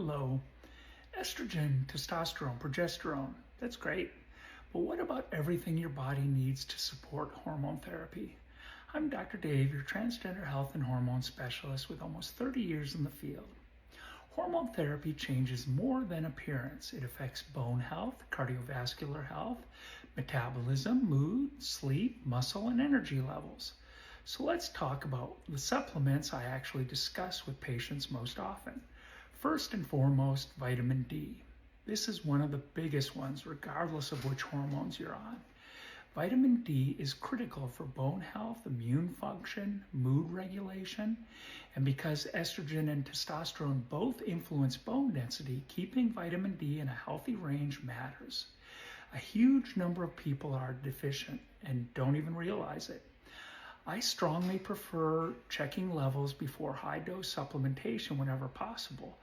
Hello. Estrogen, testosterone, progesterone, that's great. But what about everything your body needs to support hormone therapy? I'm Dr. Dave, your transgender health and hormone specialist with almost 30 years in the field. Hormone therapy changes more than appearance. It affects bone health, cardiovascular health, metabolism, mood, sleep, muscle, and energy levels. So let's talk about the supplements I actually discuss with patients most often. First and foremost, vitamin D. This is one of the biggest ones, regardless of which hormones you're on. Vitamin D is critical for bone health, immune function, mood regulation, and because estrogen and testosterone both influence bone density, keeping vitamin D in a healthy range matters. A huge number of people are deficient and don't even realize it. I strongly prefer checking levels before high-dose supplementation whenever possible.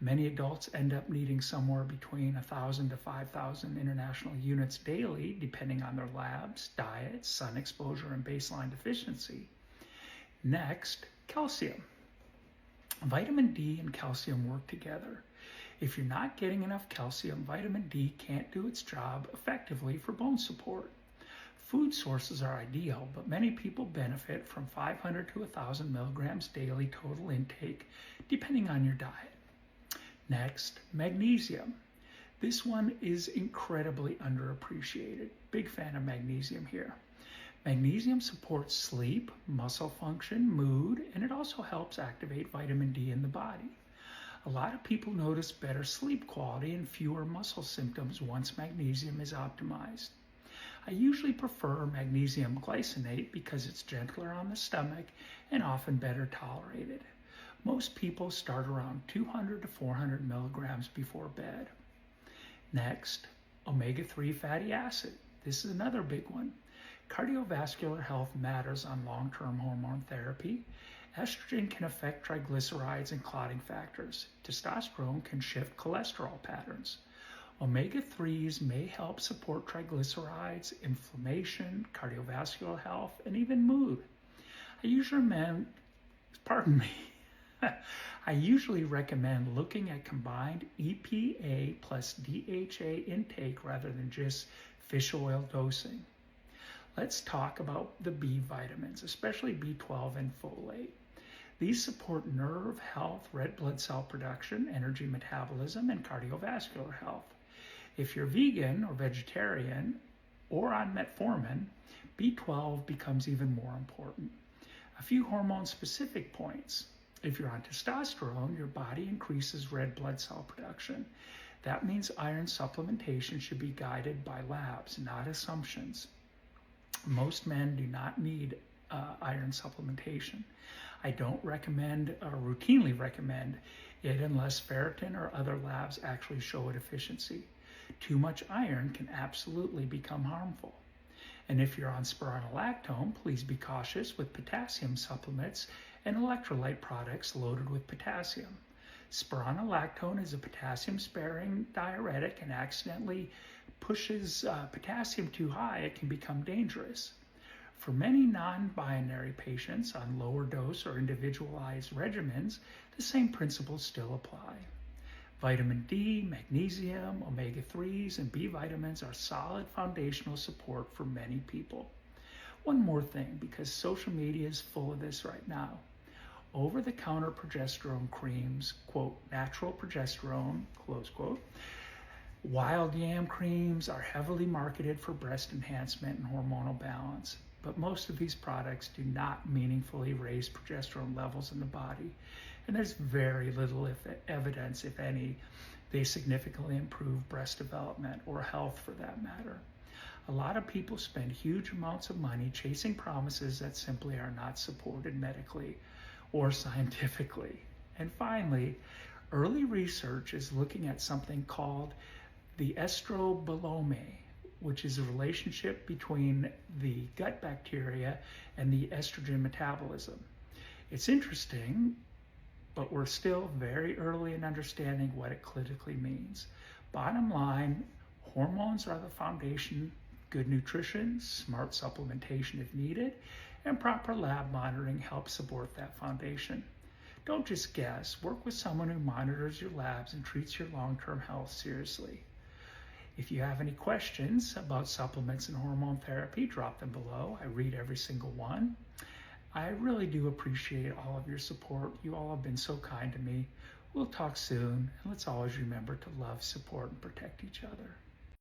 Many adults end up needing somewhere between 1,000 to 5,000 international units daily, depending on their labs, diet, sun exposure, and baseline deficiency. Next, calcium. Vitamin D and calcium work together. If you're not getting enough calcium, vitamin D can't do its job effectively for bone support. Food sources are ideal, but many people benefit from 500 to 1,000 milligrams daily total intake, depending on your diet. Next, magnesium. This one is incredibly underappreciated. Big fan of magnesium here. Magnesium supports sleep, muscle function, mood, and it also helps activate vitamin D in the body. A lot of people notice better sleep quality and fewer muscle symptoms once magnesium is optimized. I usually prefer magnesium glycinate because it's gentler on the stomach and often better tolerated. Most people start around 200 to 400 milligrams before bed. Next, omega-3 fatty acid. This is another big one. Cardiovascular health matters on long-term hormone therapy. Estrogen can affect triglycerides and clotting factors. Testosterone can shift cholesterol patterns. Omega-3s may help support triglycerides, inflammation, cardiovascular health, and even mood. I usually recommend looking at combined EPA plus DHA intake rather than just fish oil dosing. Let's talk about the B vitamins, especially B12 and folate. These support nerve health, red blood cell production, energy metabolism, and cardiovascular health. If you're vegan or vegetarian or on metformin, B12 becomes even more important. A few hormone-specific points. If you're on testosterone, your body increases red blood cell production. That means iron supplementation should be guided by labs, not assumptions. Most men do not need iron supplementation. I don't recommend or routinely recommend it unless ferritin or other labs actually show a deficiency. Too much iron can absolutely become harmful. And if you're on spironolactone, please be cautious with potassium supplements and electrolyte products loaded with potassium. Spironolactone is a potassium-sparing diuretic and accidentally pushes potassium too high, it can become dangerous. For many non-binary patients on lower dose or individualized regimens, the same principles still apply. Vitamin D, magnesium, omega-3s, and B vitamins are solid foundational support for many people. One more thing, because social media is full of this right now. Over-the-counter progesterone creams, quote, natural progesterone, close quote, wild yam creams are heavily marketed for breast enhancement and hormonal balance. But most of these products do not meaningfully raise progesterone levels in the body, and there's very little evidence, if any, they significantly improve breast development or health for that matter. A lot of people spend huge amounts of money chasing promises that simply are not supported medically or scientifically. And finally, early research is looking at something called the estrobolome, which is a relationship between the gut bacteria and the estrogen metabolism. It's interesting, but we're still very early in understanding what it clinically means. Bottom line, hormones are the foundation. Good nutrition, smart supplementation if needed, and proper lab monitoring help support that foundation. Don't just guess. Work with someone who monitors your labs and treats your long-term health seriously. If you have any questions about supplements and hormone therapy, drop them below. I read every single one. I really do appreciate all of your support. You all have been so kind to me. We'll talk soon, and let's always remember to love, support, and protect each other.